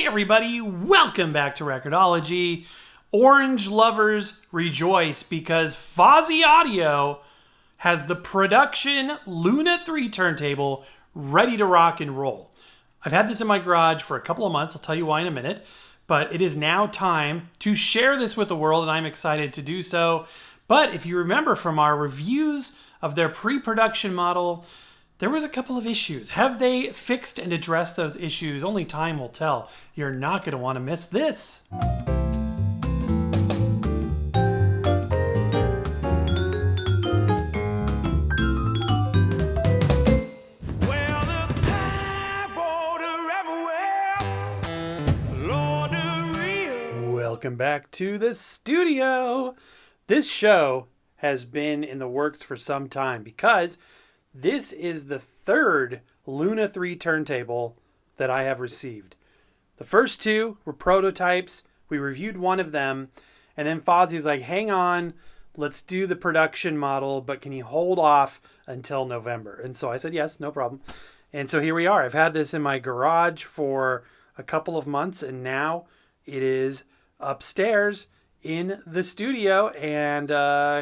everybody, welcome back to Record-ology. Orange lovers rejoice because FOSI Audio has the production Luna 3 turntable ready to rock and roll. I've had this in my garage for a couple of months, I'll tell you why in a minute, but it is now time to share this with the world and I'm excited to do so. But if you remember from our reviews of their pre-production model, there was a couple of issues. Have they fixed and addressed those issues? Only time will tell. You're not going to want to miss this. Welcome back to the studio. This show has been in the works for some time because this is the third Luna 3 turntable that I have received. The first two were prototypes. We reviewed one of them, and then FOSI's like, hang on, let's do the production model, but can you hold off until November? And so I said, yes, no problem. And so here we are. I've had this in my garage for a couple of months, and now it is upstairs in the studio, and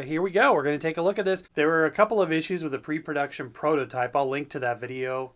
here we go. We're going to take a look at this. There were a couple of issues with the pre-production prototype. I'll link to that video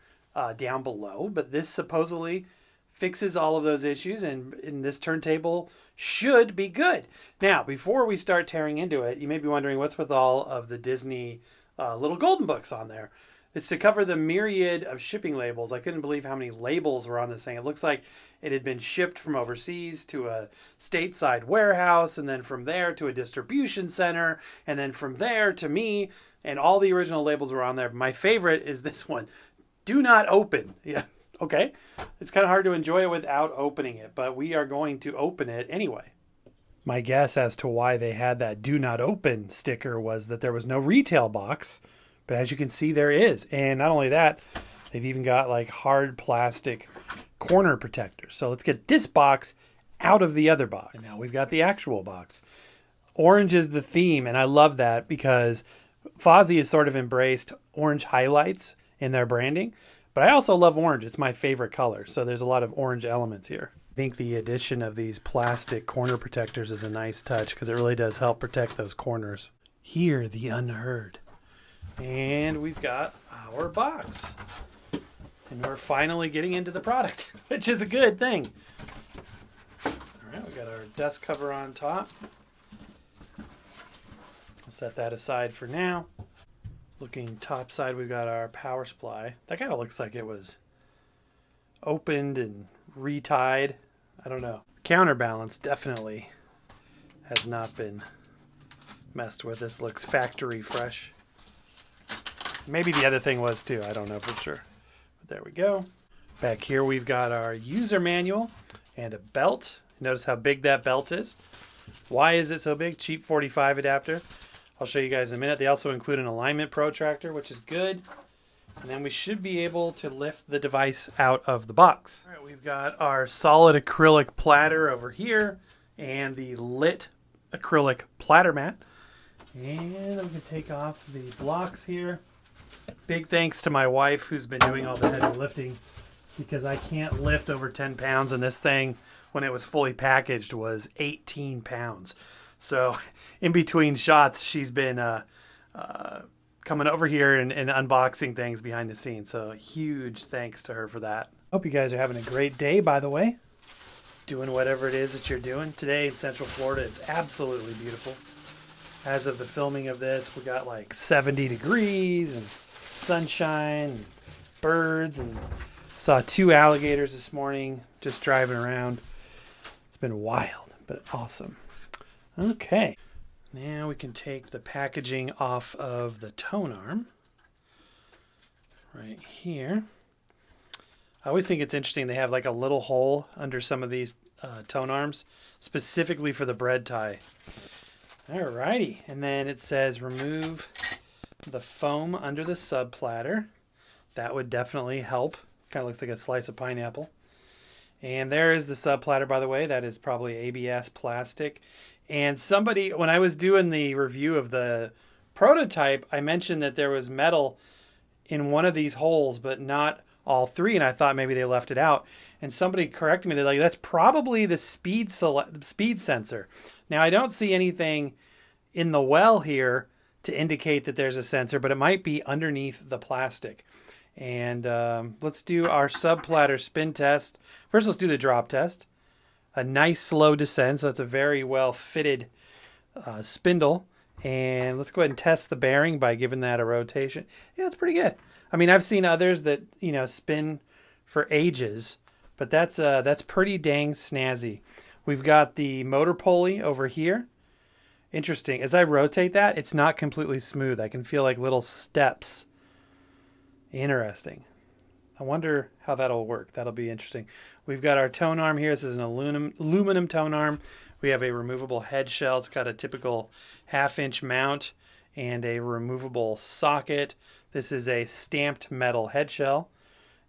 down below, but this supposedly fixes all of those issues, and this turntable should be good. Now, before we start tearing into it, you may be wondering what's with all of the Disney little golden books on there. It's to cover the myriad of shipping labels. I couldn't believe how many labels were on this thing. It looks like it had been shipped from overseas to a stateside warehouse, and then from there to a distribution center, and then from there to me, and all the original labels were on there. My favorite is this one. Do not open. Yeah, okay. It's kind of hard to enjoy it without opening it, but we are going to open it anyway. My guess as to why they had that do not open sticker was that there was no retail box. But as you can see, there is. And not only that, they've even got like hard plastic corner protectors. So let's get this box out of the other box. And now we've got the actual box. Orange is the theme, and I love that because FOSI has sort of embraced orange highlights in their branding. But I also love orange. It's my favorite color. So there's a lot of orange elements here. I think the addition of these plastic corner protectors is a nice touch because it really does help protect those corners. Hear the unheard. And we've got our box. And we're finally getting into the product, which is a good thing. All right, we got our dust cover on top. I'll set that aside for now. Looking top side, we've got our power supply. That kind of looks like it was opened and retied. I don't know. Counterbalance definitely has not been messed with. This looks factory fresh. Maybe the other thing was too. I don't know for sure. But there we go. Back here we've got our user manual and a belt. Notice how big that belt is. Why is it so big? Cheap 45 adapter. I'll show you guys in a minute. They also include an alignment protractor, which is good. And then we should be able to lift the device out of the box. All right, we've got our solid acrylic platter over here and the lit acrylic platter mat. And we can take off the blocks here. Big thanks to my wife who's been doing all the heavy lifting because I can't lift over 10 pounds, and this thing, when it was fully packaged, was 18 pounds. So in between shots, she's been coming over here and unboxing things behind the scenes. So huge thanks to her for that. Hope you guys are having a great day, by the way. Doing whatever it is that you're doing. Today in Central Florida, it's absolutely beautiful. As of the filming of this, we got like 70 degrees and sunshine and birds, and saw 2 alligators this morning just driving around. It's been wild, but awesome. Okay, now we can take the packaging off of the tone arm right here. I always think it's interesting they have like a little hole under some of these tone arms specifically for the bread tie. Alrighty, and then it says remove the foam under the sub platter. That would definitely help. Kind of looks like a slice of pineapple. And there is the sub platter, by the way. That is probably ABS plastic. And somebody, when I was doing the review of the prototype, I mentioned that there was metal in one of these holes, but not all three, and I thought maybe they left it out. And somebody corrected me. They're like, that's probably the speed sensor. Now, I don't see anything in the well here to indicate that there's a sensor, but it might be underneath the plastic. And let's do our sub-platter spin test. First, let's do the drop test. A nice slow descent, so it's a very well fitted spindle. And let's go ahead and test the bearing by giving that a rotation. Yeah, it's pretty good. I mean, I've seen others that, you know, spin for ages, but that's pretty dang snazzy. We've got the motor pulley over here. Interesting. As I rotate that, it's not completely smooth. I can feel like little steps. Interesting. I wonder how that'll work. That'll be interesting. We've got our tone arm here. This is an aluminum tone arm. We have a removable head shell. It's got a typical 1/2-inch mount and a removable socket. This is a stamped metal head shell.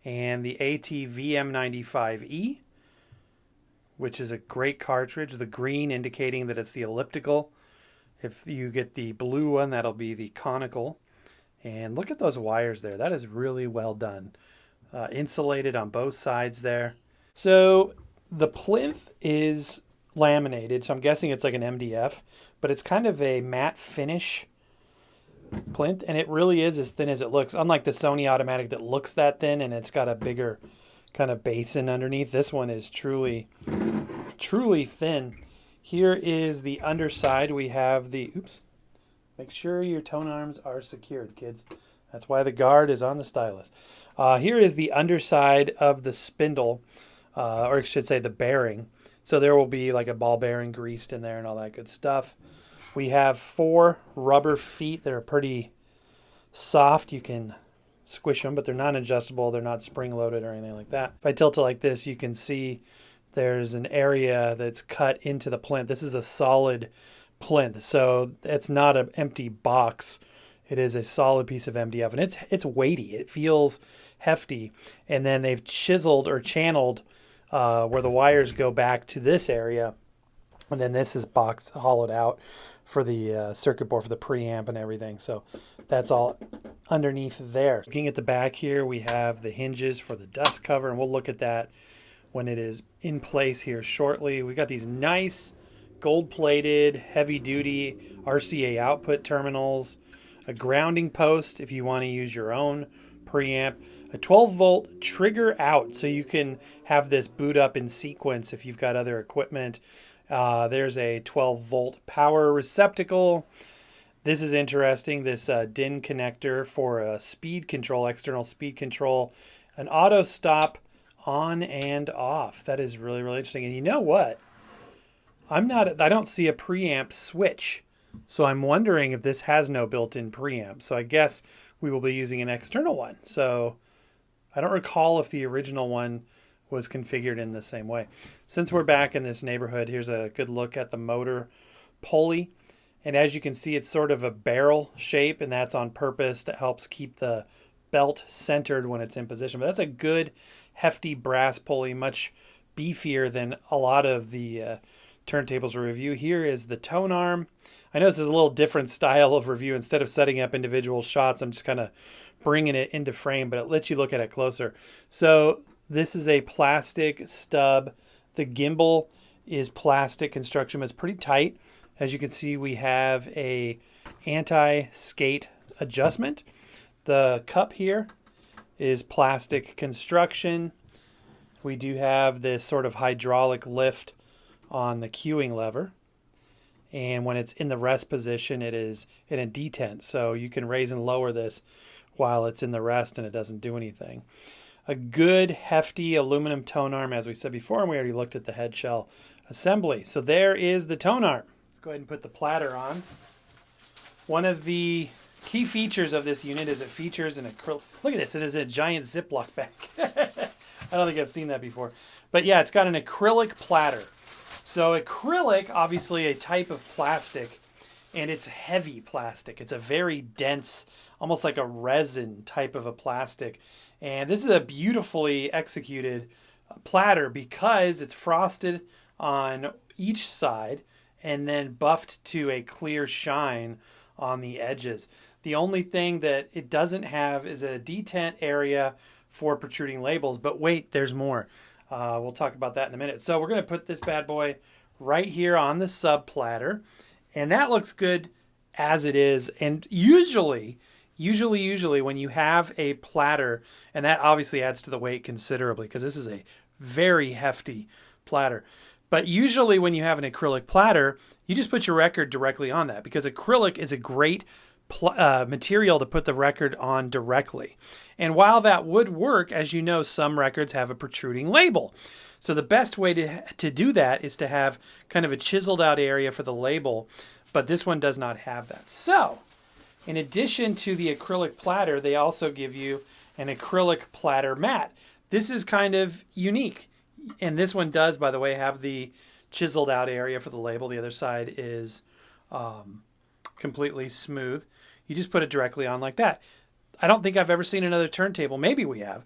And the AT-VM95E, which is a great cartridge. The green indicating that it's the elliptical. If you get the blue one, that'll be the conical. And look at those wires there. That is really well done. Insulated on both sides there. So the plinth is laminated, so I'm guessing it's like an MDF, but it's kind of a matte finish plinth, and it really is as thin as it looks. Unlike the Sony automatic that looks that thin and it's got a bigger kind of basin underneath, this one is truly thin. Here is the underside. We have the, make sure your tone arms are secured, kids. That's why the guard is on the stylus. Here is the underside of the spindle, or I should say the bearing. So there will be like a ball bearing greased in there and all that good stuff. We have 4 rubber feet that are pretty soft. You can squish them, but they're not adjustable. They're not spring loaded or anything like that. If I tilt it like this, you can see there's an area that's cut into the plinth. This is a solid plinth, so it's not an empty box. It is a solid piece of MDF, and it's weighty. It feels hefty. And then they've chiseled or channeled where the wires go back to this area, and then this is hollowed out for the circuit board for the preamp and everything. So that's all underneath there. Looking at the back here, we have the hinges for the dust cover, and we'll look at that when it is in place here shortly. We got these nice gold-plated, heavy-duty RCA output terminals, a grounding post if you want to use your own preamp, a 12-volt trigger out so you can have this boot up in sequence if you've got other equipment. There's a 12-volt power receptacle. This is interesting, this DIN connector for a speed control, external speed control, an auto stop on and off. That is really, really interesting. And you know what? I don't see a preamp switch. So I'm wondering if this has no built-in preamp. So I guess we will be using an external one. So I don't recall if the original one was configured in the same way. Since we're back in this neighborhood, here's a good look at the motor pulley. And as you can see, it's sort of a barrel shape, and that's on purpose. That helps keep the belt centered when it's in position. But that's a good, hefty brass pulley, much beefier than a lot of the turntables review. Here is the tone arm. I know this is a little different style of review. Instead of setting up individual shots, I'm just kind of bringing it into frame, but it lets you look at it closer. So this is a plastic stub. The gimbal is plastic construction, but it's pretty tight. As you can see, we have a anti-skate adjustment. The cup here is plastic construction. We do have this sort of hydraulic lift on the cueing lever. And when it's in the rest position, it is in a detent. So you can raise and lower this while it's in the rest and it doesn't do anything. A good hefty aluminum tone arm, as we said before, and we already looked at the head shell assembly. So there is the tone arm. Let's go ahead and put the platter on. One of the key features of this unit is it features an acrylic. Look at this, it is a giant Ziploc bag. I don't think I've seen that before. But yeah, it's got an acrylic platter. So acrylic, obviously a type of plastic, and it's heavy plastic. It's a very dense, almost like a resin type of a plastic. And this is a beautifully executed platter because it's frosted on each side and then buffed to a clear shine on the edges. The only thing that it doesn't have is a detent area for protruding labels. But wait, there's more. We'll talk about that in a minute. So we're going to put this bad boy right here on the sub platter, and that looks good as it is. And usually when you have a platter, and that obviously adds to the weight considerably because this is a very hefty platter. But usually when you have an acrylic platter, you just put your record directly on that because acrylic is a great material to put the record on directly. And while that would work, as you know, some records have a protruding label. So the best way to do that is to have kind of a chiseled out area for the label, but this one does not have that. So in addition to the acrylic platter, they also give you an acrylic platter mat. This is kind of unique. And this one does, by the way, have the chiseled out area for the label. The other side is completely smooth. You just put it directly on like that. I don't think I've ever seen another turntable, maybe we have,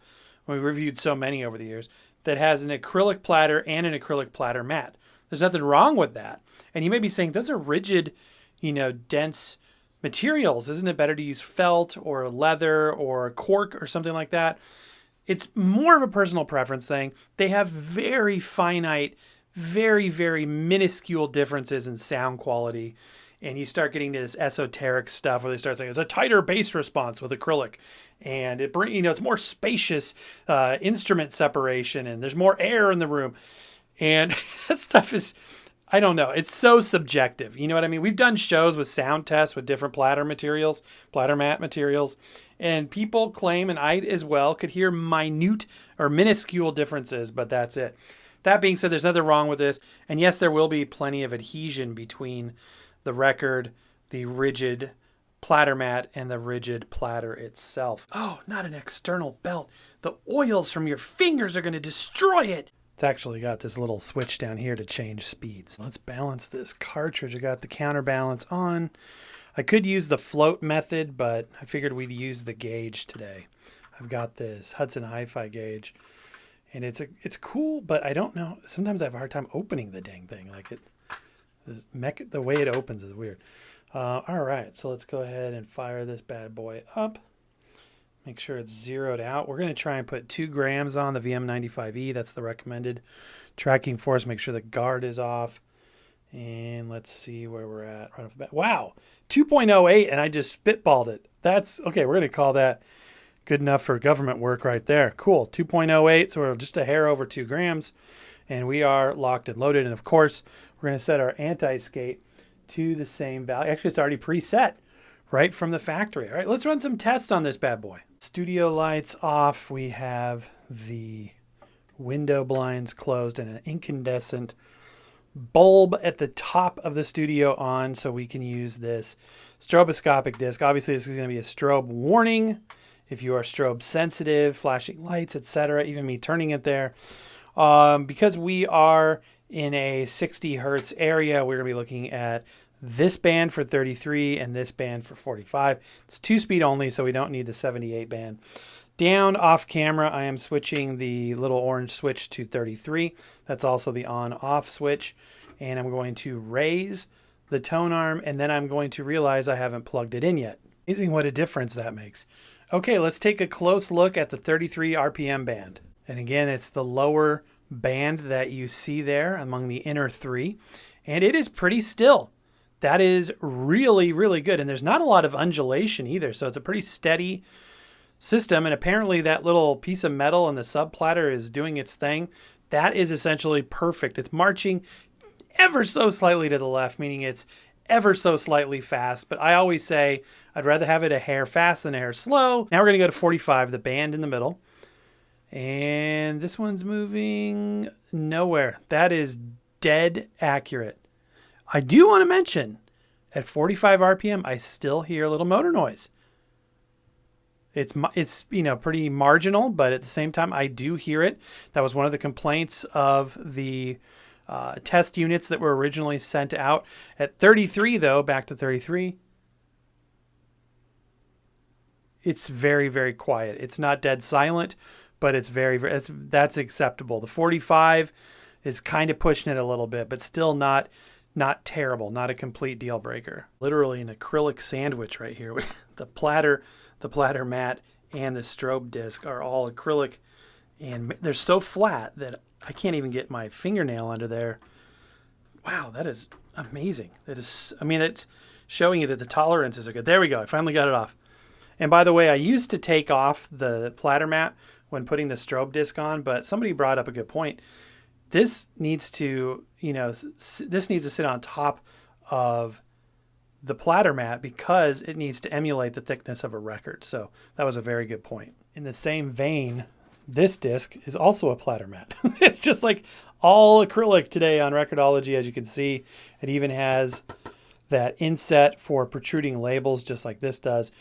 we reviewed so many over the years, that has an acrylic platter and an acrylic platter mat. There's nothing wrong with that. And you may be saying, those are rigid, dense materials. Isn't it better to use felt or leather or cork or something like that? It's more of a personal preference thing. They have very finite, very, very minuscule differences in sound quality. And you start getting to this esoteric stuff where they start saying it's a tighter bass response with acrylic. And it's more spacious instrument separation and there's more air in the room. And that stuff is, I don't know. It's so subjective. You know what I mean? We've done shows with sound tests with different platter mat materials. And people claim, and I as well, could hear minute or minuscule differences, but that's it. That being said, there's nothing wrong with this. And yes, there will be plenty of adhesion between the record, the rigid platter mat, and the rigid platter itself. Oh, not an external belt. The oils from your fingers are going to destroy it. It's actually got this little switch down here to change speeds. Let's balance this cartridge. I got the counterbalance on. I could use the float method, but I figured we'd use the gauge today. I've got this Hudson Hi-Fi gauge, and it's cool, but I don't know. Sometimes I have a hard time opening the dang thing. The way it opens is weird. All right, so let's go ahead and fire this bad boy up. Make sure it's zeroed out. We're going to try and put 2 grams on the VM95E. That's the recommended tracking force. Make sure the guard is off. And let's see where we're at right off the bat. Wow, 2.08, and I just spitballed it. That's, okay, we're going to call that good enough for government work right there. Cool, 2.08, so we're just a hair over 2 grams. And we are locked and loaded. And of course, we're going to set our anti-skate to the same value. Actually, it's already preset right from the factory. All right, let's run some tests on this bad boy. Studio lights off. We have the window blinds closed and an incandescent bulb at the top of the studio on, so we can use this stroboscopic disc. Obviously, this is going to be a strobe warning if you are strobe sensitive, flashing lights, etc. Even me turning it there. Because we are in a 60 hertz area, we're going to be looking at this band for 33 and this band for 45. It's 2-speed only, so we don't need the 78 band. Down off camera, I am switching the little orange switch to 33. That's also the on-off switch. And I'm going to raise the tone arm, and then I'm going to realize I haven't plugged it in yet. Amazing what a difference that makes. Okay, let's take a close look at the 33 RPM band. And again, it's the lower band that you see there among the inner 3. And it is pretty still. That is really, really good. And there's not a lot of undulation either, so it's a pretty steady system. And apparently that little piece of metal in the sub platter is doing its thing. That is essentially perfect. It's marching ever so slightly to the left, meaning it's ever so slightly fast. But I always say I'd rather have it a hair fast than a hair slow. Now we're going to go to 45, the band in the middle. And this one's moving nowhere. That is dead accurate. I do want to mention, at 45 RPM, I still hear a little motor noise. It's pretty marginal, but at the same time, I do hear it. That was one of the complaints of the test units that were originally sent out. At 33, though, back to 33, it's very, very quiet. It's not dead silent, but it's that's acceptable. The 45 is kind of pushing it a little bit, but still not terrible, not a complete deal breaker. Literally an acrylic sandwich right here. The platter mat and the strobe disc are all acrylic, and they're so flat that I can't even get my fingernail under there. Wow, that is amazing. That is, I mean, it's showing you that the tolerances are good. There we go. I finally got it off. And by the way, I used to take off the platter mat when putting the strobe disc on, but somebody brought up a good point. This needs to, this needs to sit on top of the platter mat because it needs to emulate the thickness of a record. So that was a very good point. In the same vein, this disc is also a platter mat. It's just like all acrylic today on Record-ology, as you can see. It even has that inset for protruding labels, just like this does.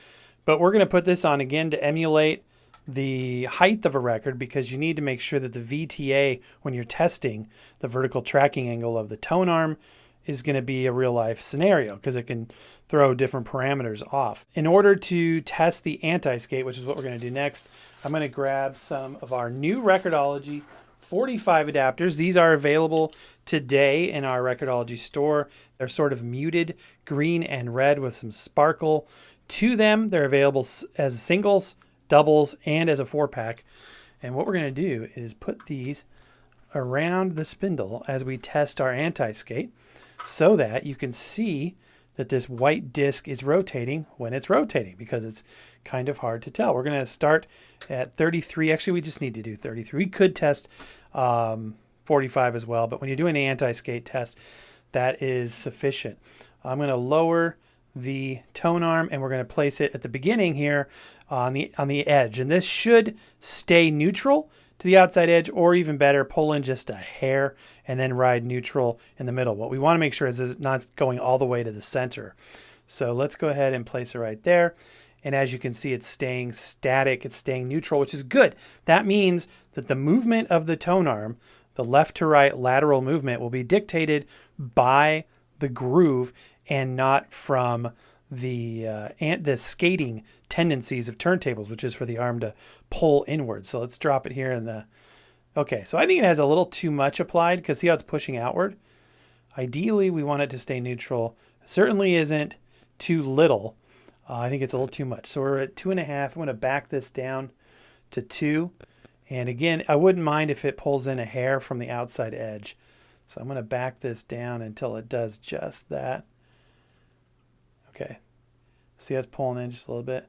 But we're going to put this on again to emulate the height of a record, because you need to make sure that the VTA, when you're testing the vertical tracking angle of the tone arm, is going to be a real life scenario, because it can throw different parameters off. In order to test the anti-skate, which is what we're going to do next, I'm going to grab some of our new Record-ology 45 adapters. These are available today in our Record-ology store. They're sort of muted green and red with some sparkle to them. They're available as singles, doubles, and as a 4-pack. And what we're going to do is put these around the spindle as we test our anti-skate, so that you can see that this white disc is rotating when it's rotating, because it's kind of hard to tell. We're going to start at 33. Actually, we just need to do 33. We could test 45 as well, but when you're doing the anti-skate test, that is sufficient. I'm going to lower the tone arm, and we're going to place it at the beginning here on the edge. And this should stay neutral to the outside edge, or even better, pull in just a hair and then ride neutral in the middle. What we want to make sure is it's not going all the way to the center. So let's go ahead and place it right there. And as you can see, it's staying static, it's staying neutral, which is good. That means that the movement of the tone arm, the left to right lateral movement, will be dictated by the groove and not from the skating tendencies of turntables, which is for the arm to pull inward. So let's drop it here in the... Okay, so I think it has a little too much applied, because see how it's pushing outward? Ideally, we want it to stay neutral. It certainly isn't too little. I think it's a little too much. So we're at 2.5. I'm going to back this down to 2. And again, I wouldn't mind if it pulls in a hair from the outside edge. So I'm going to back this down until it does just that. Okay. See, that's pulling in just a little bit.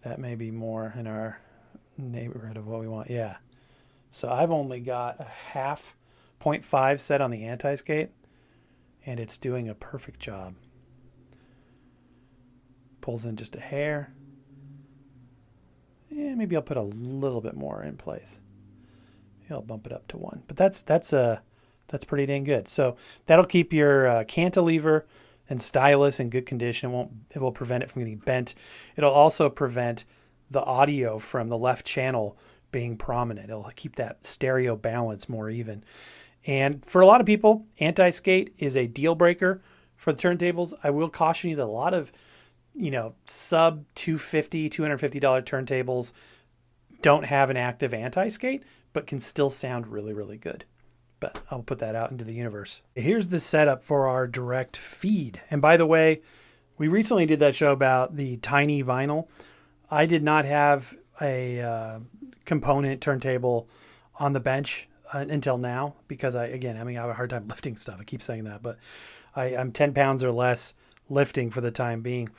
That may be more in our neighborhood of what we want. Yeah. So I've only got a half 0.5 set on the anti-skate, and it's doing a perfect job. Pulls in just a hair. Yeah, maybe I'll put a little bit more in place. Maybe I'll bump it up to 1. But that's pretty dang good. So that'll keep your cantilever and stylus in good condition. It will prevent it from getting bent. It'll also prevent the audio from the left channel being prominent. It'll keep that stereo balance more even. And for a lot of people, anti-skate is a deal breaker for the turntables. I will caution you that a lot of, sub $250 turntables don't have an active anti-skate, but can still sound really, really good. But I'll put that out into the universe. Here's the setup for our direct feed. And by the way, we recently did that show about the tiny vinyl. I did not have a component turntable on the bench until now, because I have a hard time lifting stuff. I keep saying that, but I'm 10 pounds or less lifting for the time being.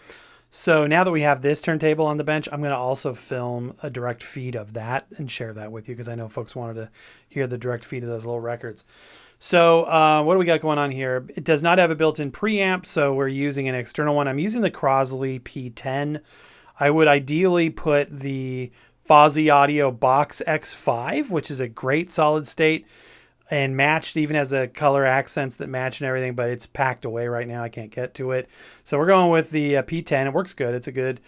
So now that we have this turntable on the bench, I'm going to also film a direct feed of that and share that with you, because I know folks wanted to hear the direct feed of those little records. So what do we got going on here? It does not have a built-in preamp, so we're using an external one. I'm using the Crosley P10. I would ideally put the FOSI Audio Box X5, which is a great solid state and matched, even has the color accents that match and everything, but it's packed away right now. I can't get to it. So we're going with the P10. It works good. It's a good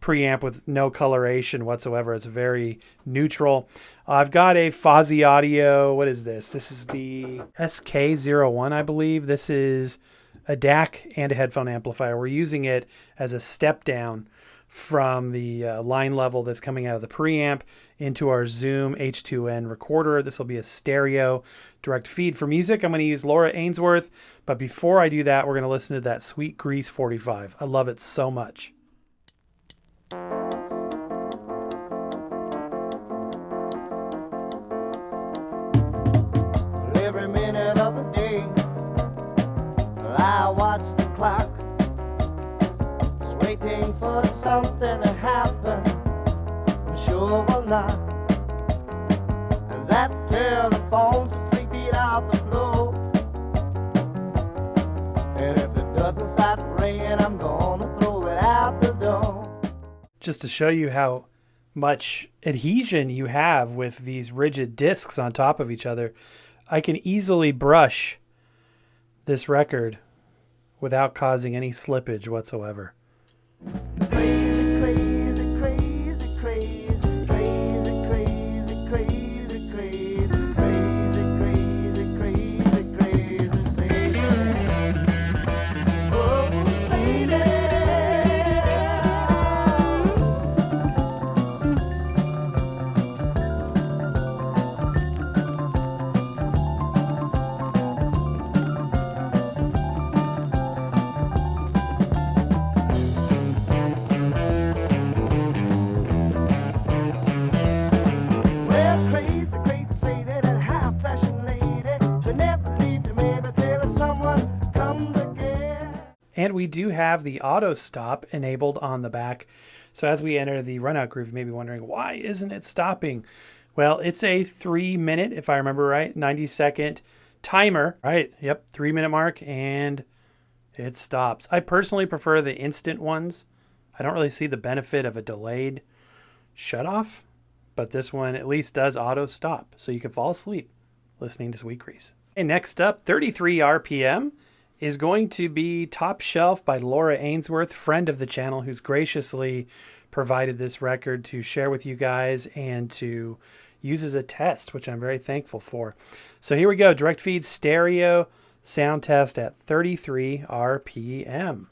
preamp with no coloration whatsoever. It's very neutral. I've got a FOSI Audio. What is this? This is the SK01, I believe. This is a DAC and a headphone amplifier. We're using it as a step down from the line level that's coming out of the preamp into our Zoom H2N recorder. This will be a stereo direct feed. For music, I'm going to use Laura Ainsworth, but before I do that, we're going to listen to that Sweet Grease 45. I love it so much. something that happened, I'm sure will not. And that telephone's 3 feet off the floor. And if it doesn't start ringing, I'm gonna throw it out the door. Just to show you how much adhesion you have with these rigid discs on top of each other, I can easily brush this record without causing any slippage whatsoever. Crazy, crazy, crazy, crazy, crazy, crazy, crazy, crazy, crazy, crazy, crazy, crazy, oh, Sadie. Well, crazy, crazy, Sadie, that high-fashion lady, she'll never leave you, maybe till someone comes again. And we do have the auto stop enabled on the back. So as we enter the runout groove, you may be wondering, why isn't it stopping? Well, it's a 3-minute, if I remember right, 90-second timer. Right, yep, 3-minute mark, and it stops. I personally prefer the instant ones. I don't really see the benefit of a delayed shutoff, but this one at least does auto stop, so you can fall asleep listening to Sweet Grease. And next up, 33 RPM is going to be Top Shelf by Laura Ainsworth, friend of the channel, who's graciously provided this record to share with you guys and to use as a test, which I'm very thankful for. So here we go, direct feed stereo sound test at 33 RPM.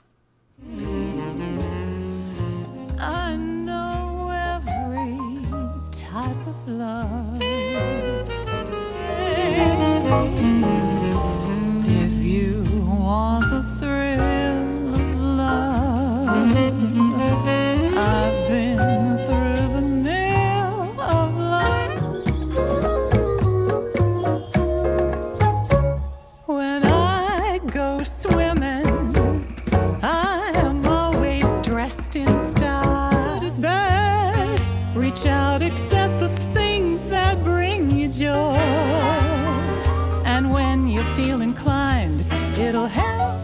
I know every type of love. If you want the thrill of love, I've been through the mill of love. When I go swimming, I am always dressed in style. Good as bad, reach out, accept the things that bring you joy. And when you feel inclined, it'll help.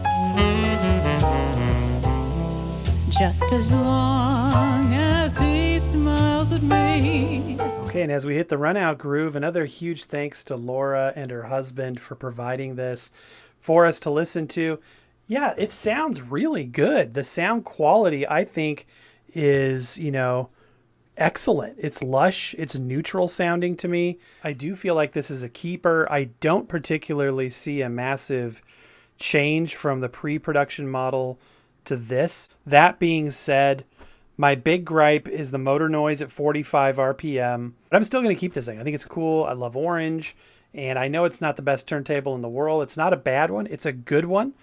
Just as long as he smiles at me. Okay, and as we hit the runout groove, another huge thanks to Laura and her husband for providing this for us to listen to. Yeah, it sounds really good. The sound quality, I think, is, excellent. It's lush. It's neutral sounding to me. I do feel like this is a keeper. I don't particularly see a massive change from the pre-production model to this. That being said, my big gripe is the motor noise at 45 RPM. But I'm still going to keep this thing. I think it's cool. I love orange. And I know it's not the best turntable in the world. It's not a bad one. It's a good one.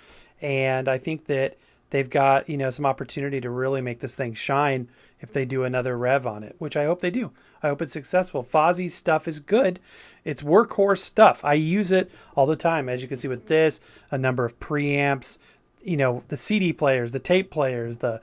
And I think that they've got, some opportunity to really make this thing shine if they do another rev on it, which I hope they do. I hope it's successful. FOSI stuff is good. It's workhorse stuff. I use it all the time. As you can see with this, a number of preamps, the CD players, the tape players, the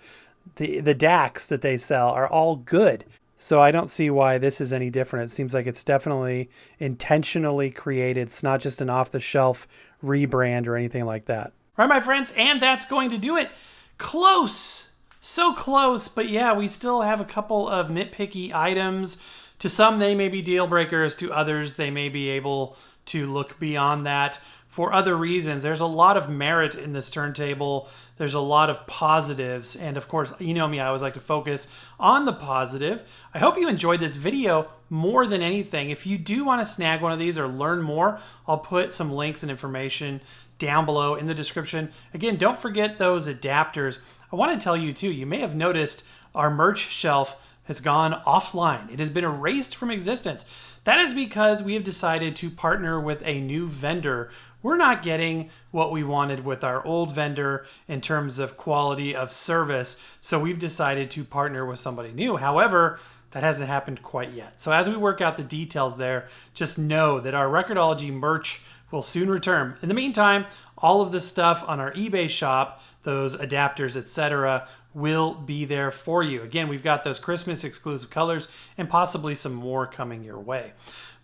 DACs that they sell are all good. So I don't see why this is any different. It seems like it's definitely intentionally created. It's not just an off-the-shelf rebrand or anything like that. All right, my friends, and that's going to do it. Close. So close, but yeah, we still have a couple of nitpicky items. To some, they may be deal breakers. To others, they may be able to look beyond that for other reasons. There's a lot of merit in this turntable. There's a lot of positives. And of course, you know me, I always like to focus on the positive. I hope you enjoyed this video more than anything. If you do want to snag one of these or learn more, I'll put some links and information down below in the description. Again, don't forget those adapters. I want to tell you too, you may have noticed our merch shelf has gone offline. It has been erased from existence. That is because we have decided to partner with a new vendor. We're not getting what we wanted with our old vendor in terms of quality of service, so we've decided to partner with somebody new. However, that hasn't happened quite yet. So as we work out the details there, just know that our Record-ology merch will soon return. In the meantime, all of this stuff on our eBay shop, those adapters, etc., will be there for you. Again, we've got those Christmas exclusive colors and possibly some more coming your way.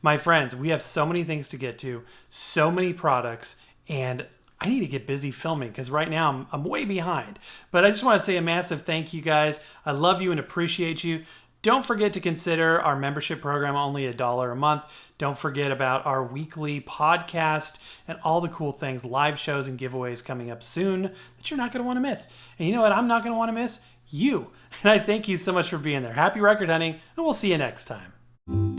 My friends, we have so many things to get to, so many products, and I need to get busy filming because right now I'm way behind. But I just want to say a massive thank you, guys. I love you and appreciate you. Don't forget to consider our membership program, only $1 a month. Don't forget about our weekly podcast and all the cool things, live shows and giveaways coming up soon that you're not going to want to miss. And you know what I'm not going to want to miss? You. And I thank you so much for being there. Happy record hunting, and we'll see you next time.